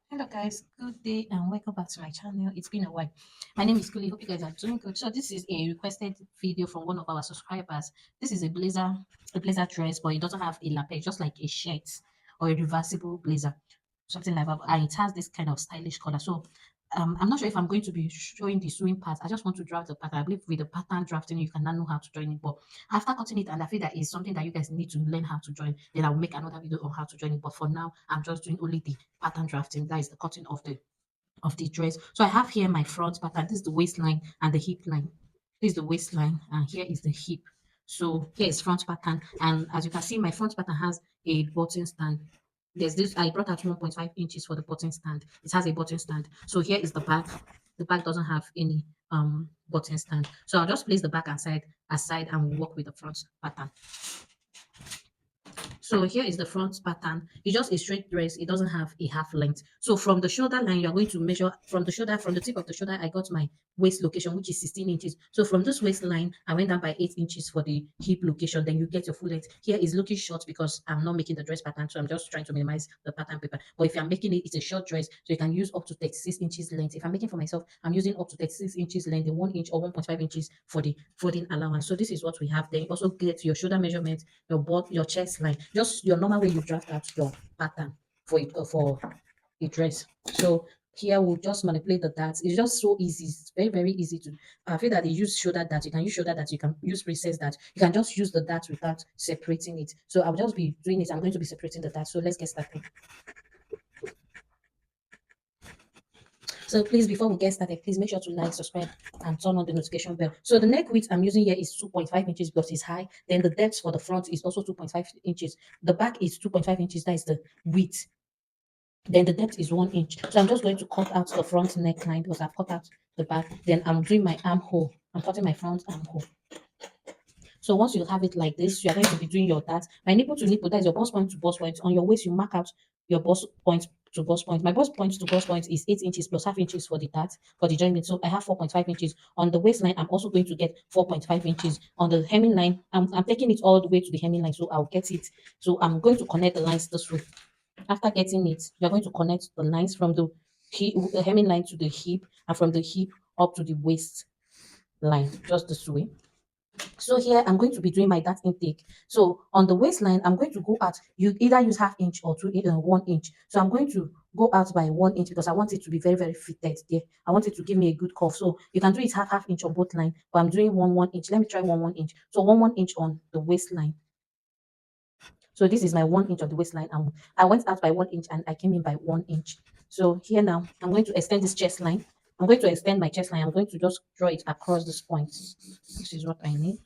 Hello guys, good day and welcome back to my channel. It's been a while. My name is Kuli. Hope you guys are doing good. So this is a requested video from one of our subscribers. This is a blazer dress, but it doesn't have a lapel, just like a shirt or a reversible blazer, something like that. And it has this kind of stylish color. So I'm not sure if I'm going to be showing the sewing part. I just want to draft the pattern. I believe with the pattern drafting, you can now know how to join it. But after cutting it, and I feel that is something that you guys need to learn how to join, then I'll make another video on how to join it. But for now, I'm just doing only the pattern drafting. That is the cutting of the dress. So I have here my front pattern. This is the waistline and the hip line. This is the waistline, and here is the hip. So here is front pattern, and as you can see, my front pattern has a button stand. There's this, I brought out 1.5 inches for the button stand. It has a button stand. So here is the back. The back doesn't have any button stand. So I'll just place the back aside and we'll work with the front pattern. So here is the front pattern. It's just a straight dress. It doesn't have a half length. So from the shoulder line, you're going to measure from the shoulder, from the tip of the shoulder, I got my waist location, which is 16 inches. So from this waistline, I went down by 8 inches for the hip location. Then you get your full length. Here is looking short because I'm not making the dress pattern. So I'm just trying to minimize the pattern paper. But if I'm making it, it's a short dress. So you can use up to 36 inches length. If I'm making for myself, I'm using up to 36 inches length, the 1 inch or 1.5 inches for the folding allowance. So this is what we have. Then you also get your shoulder measurement, your chest line, just your normal way you draft out your pattern for it for a dress. So here we'll just manipulate the darts. It's just so easy. It's very easy to. I feel that they use shoulder dart. You can use shoulder dart. You can use recess dart. You can just use the dart without separating it. So I'll just be doing it. I'm going to be separating the dart. So let's get started. So please, before we get started, please make sure to like, subscribe, and turn on the notification bell. So the neck width I'm using here is 2.5 inches because it's high. Then the depth for the front is also 2.5 inches. The back is 2.5 inches. That is the width. Then the depth is 1 inch. So I'm just going to cut out the front neckline because I've cut out the back. Then I'm doing my armhole. I'm cutting my front armhole. So once you have it like this, you are going to be doing your that. My nipple to nipple, that is your bust point to bust point. On your waist, you mark out your bust point to bust point. My bust point to bust point is 8 inches plus half inches for the dart, for the joint. So I have 4.5 inches. On the waistline, I'm also going to get 4.5 inches. On the hemming line, I'm taking it all the way to the hemming line, so I'll get it. So I'm going to connect the lines this way. After getting it, you're going to connect the lines from the hemming line to the hip, and from the hip up to the waist line, just this way. So here I'm going to be doing my dart intake. So on the waistline, I'm going to go out. You either use half inch or 1 inch. So I'm going to go out by 1 inch because I want it to be very fitted there. I want it to give me a good curve. So you can do it half inch on both line, but I'm doing 1 inch. Let me try 1 inch. So 1 inch on the waistline. So this is my 1 inch of the waistline. And I went out by 1 inch and I came in by 1 inch. So here now, I'm going to extend this chest line. I'm going to extend my chest line. I'm going to just draw it across this point. This is what I need.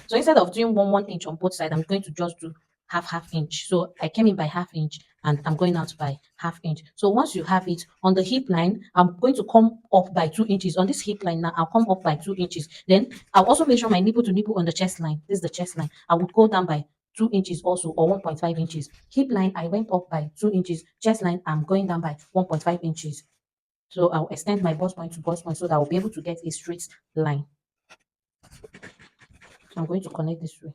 So instead of doing 1 inch on both sides, I'm going to just do half inch. So I came in by half inch and I'm going out by half inch. So once you have it on the hip line, I'm going to come up by 2 inches. On this hip line now, I'll come up by 2 inches. Then I'll also measure my nipple to nipple on the chest line. This is the chest line. I would go down by 2 inches also, or 1.5 inches. Hip line, I went up by 2 inches. Chest line, I'm going down by 1.5 inches. So I'll extend my bust point to bust point so that I'll be able to get a straight line. I'm going to connect this way.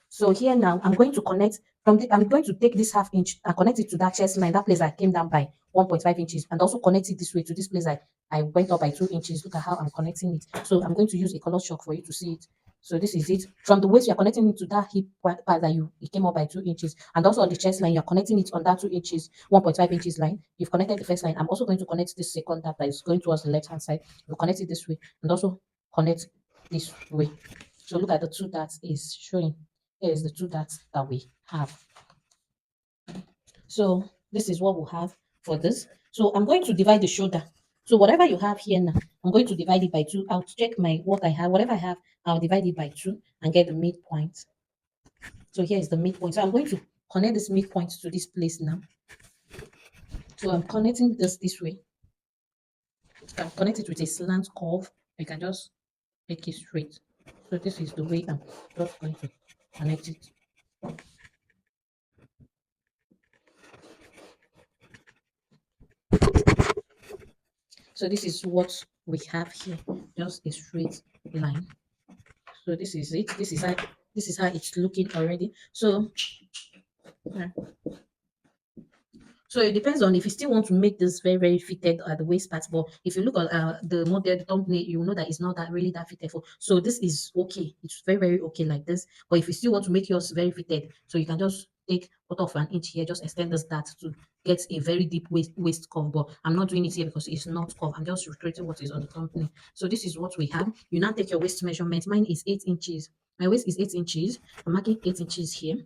So here now, I'm going to connect I'm going to take this half inch and connect it to that chest line, that place I came down by 1.5 inches, and also connect it this way to this place I went up by 2 inches. Look at how I'm connecting it. So I'm going to use a color shock for you to see it. So this is it. From the waist, you're connecting it to that hip part that it came up by 2 inches. And also on the chest line, you're connecting it on that 2 inches, 1.5 inches line. You've connected the first line. I'm also going to connect this second that is going towards the left hand side. We'll connect it this way and also connect this way. So look at the two that is showing. Here is the two dots that we have. So this is what we'll have for this. So I'm going to divide the shoulder. So whatever you have here now, I'm going to divide it by 2. I'll check what I have. Whatever I have, I'll divide it by 2 and get the midpoint. So here is the midpoint. So I'm going to connect this midpoint to this place now. So I'm connecting this way. I'm connected with a slant curve. You can just make it straight. So this is the way I'm just going to connect it. So this is what we have here, just a straight line. So this is it. This is how it's looking already. So Yeah. So it depends on if you still want to make this very, very fitted at the waist part. But if you look at the model, the thumbnail, you will know that it's not that really that fitted for. So this is okay. It's very, very okay like this. But if you still want to make yours very fitted, so you can just take quarter of an inch here, just extend this that to get a very deep waist curve. But I'm not doing it here because it's not curve. I'm just recreating what is on the thumbnail. So this is what we have. You now take your waist measurement. Mine is 8 inches. My waist is 8 inches. I'm marking 8 inches here.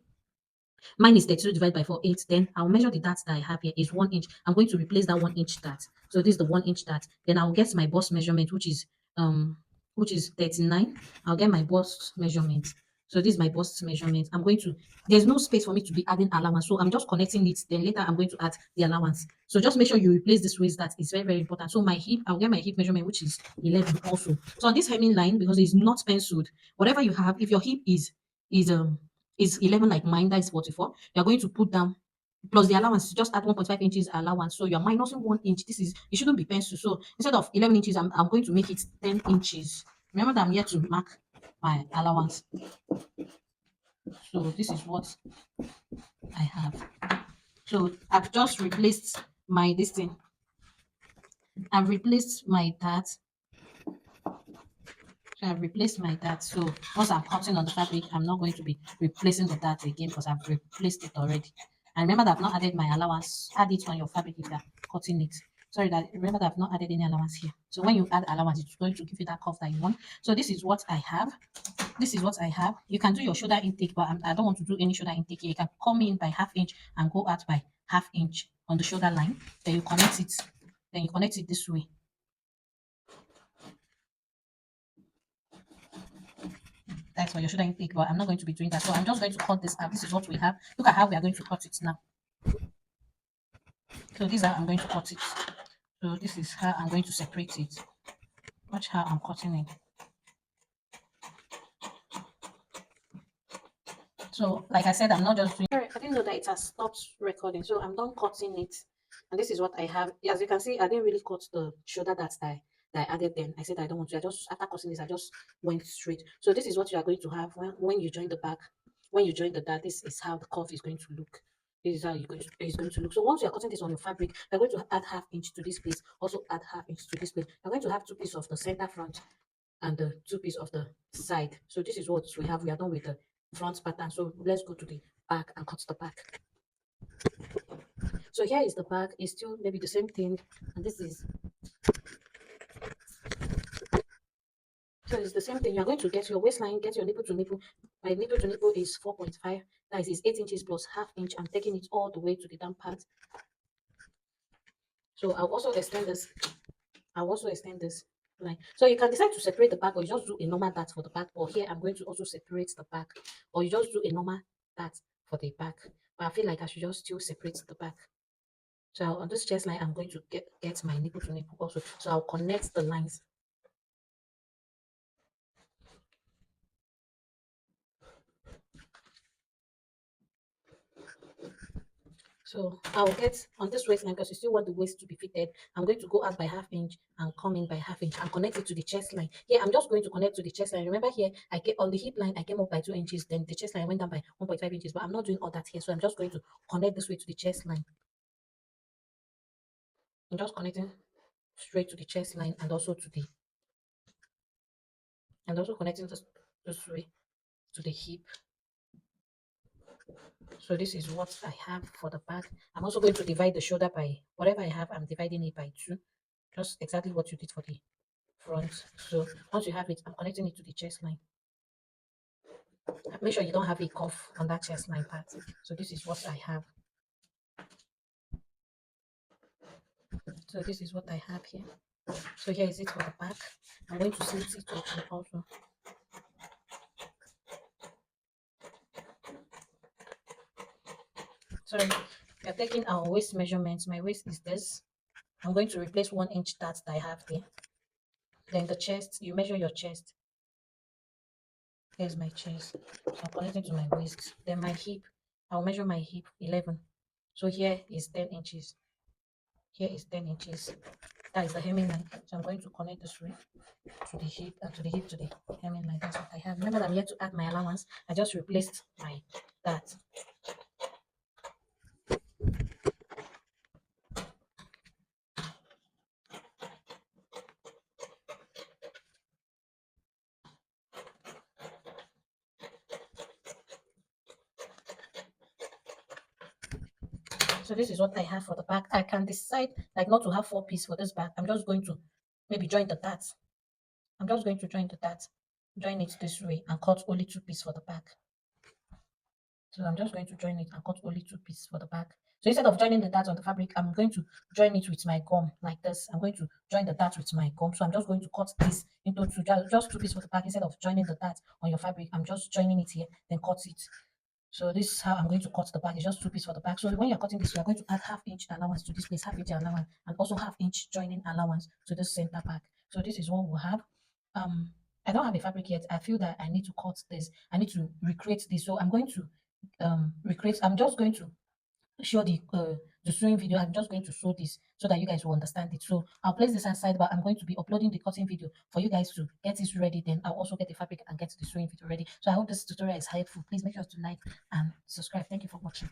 Mine is 32 divided by 4, 8. Then I'll measure the dart that I have here is 1 inch. I'm going to replace that 1 inch dart. So this is the 1 inch dart. Then I'll get my bust measurement, which is 39. I'll get my bust measurement. So this is my bust measurement. I'm going to, there's no space for me to be adding allowance. So I'm just connecting it. Then later I'm going to add the allowance. So just make sure you replace this waist that is very, very important. So my hip, I'll get my hip measurement, which is 11 also. So on this hemming line, because it's not penciled, whatever you have, if your hip is um is 11 like mine, that is 44, you're going to put down plus the allowance, just add 1.5 inches allowance. So you're minusing 1 inch. This is, it shouldn't be pencil. So instead of 11 inches, I'm going to make it 10 inches. Remember that I'm here to mark my allowance. So this is what I have. So I've just replaced my this thing. I've replaced my that. So I've replaced my dart. So once I'm cutting on the fabric, I'm not going to be replacing the dart again because I've replaced it already. And remember that I've not added my allowance. Add it on your fabric if you're cutting it. Sorry, that remember that I've not added any allowance here. So when you add allowance, it's going to give you that curve that you want. So this is what I have. This is what I have. You can do your shoulder intake, but I don't want to do any shoulder intake here. You can come in by half inch and go out by half inch on the shoulder line. Then you connect it. Then you connect it this way. That's for your shoulder intake, but I'm not going to be doing that. So I'm just going to cut this out. This is what we have. Look at how we are going to cut it now. So this is how I'm going to cut it. So this is how I'm going to separate it. Watch how I'm cutting it. So like I said, I'm not just doing. Sorry, I didn't know that it has stopped recording. So I'm done cutting it. And this is what I have. As you can see, I didn't really cut the shoulder that I added then. I said I don't want to. I just, after cutting this, I just went straight. So this is what you are going to have when you join the back. When you join the dart, this is how the cuff is going to look. This is how it's going to look. So once you are cutting this on your fabric, you're going to add half inch to this place. Also add half inch to this place. You're going to have two pieces of the center front and the two pieces of the side. So this is what we have. We are done with the front pattern. So let's go to the back and cut the back. So here is the back. It's still maybe the same thing, and this is, so it's the same thing. You're going to get your waistline, get your nipple to nipple. My nipple to nipple is 4.5. That is 8 inches plus half inch. I'm taking it all the way to the down part. So I'll also extend this. I'll also extend this line. So you can decide to separate the back, or you just do a normal dart for the back. Or here I'm going to also separate the back, or you just do a normal dart for the back. But I feel like I should just still separate the back. So on this chest line, I'm going to get my nipple to nipple also. So I'll connect the lines. So I'll get on this waistline because you still want the waist to be fitted. I'm going to go out by half inch and come in by half inch and connect it to the chest line. Here, I'm just going to connect to the chest line. Remember here, I get on the hip line, I came up by 2 inches, then the chest line went down by 1.5 inches, but I'm not doing all that here. So I'm just going to connect this way to the chest line. I'm just connecting straight to the chest line and also to the, and also connecting this way to the hip. So this is what I have for the back. I'm also going to divide the shoulder by whatever I have. I'm dividing it by 2, just exactly what you did for the front. So once you have it, I'm connecting it to the chest line. Make sure you don't have a cuff on that chest line part. So this is what I have. So this is what I have here. So here is it for the back. I'm going to slit it open also. Sorry, we are taking our waist measurements. My waist is this. I'm going to replace 1 inch that I have there. Then the chest, you measure your chest. Here's my chest. So I'm connecting to my waist. Then my hip, I'll measure my hip 11. So here is 10 inches. Here is 10 inches. That is the hemming line. So I'm going to connect this way to the hip and to the hip to the hemming line. That's what I have. Remember that I'm here to add my allowance. I just replaced my that. So this is what I have for the back. I can decide like not to have 4 pieces for this back. I'm just going to maybe join the darts. I'm just going to join the darts, join it this way and cut only 2 pieces for the back. So I'm just going to join it and cut only 2 pieces for the back. So instead of joining the darts on the fabric, I'm going to join it with my gum like this. I'm going to join the darts with my gum. So I'm just going to cut this into two, just 2 pieces for the back. Instead of joining the darts on your fabric, I'm just joining it here, then cut it. So this is how I'm going to cut the back. It's just 2 pieces for the back. So when you're cutting this, you're going to add ½ inch allowance to this place, ½ inch allowance, and also ½ inch joining allowance to the center back. So this is what we'll have. I don't have a fabric yet. I feel that I need to cut this. I need to recreate this. So I'm going to recreate. I'm just going to show the sewing video. I'm just going to show this so that you guys will understand it. So I'll place this aside, but I'm going to be uploading the cutting video for you guys to get this ready. Then I'll also get the fabric and get the sewing video ready. So I hope this tutorial is helpful. Please make sure to like and subscribe. Thank you for watching.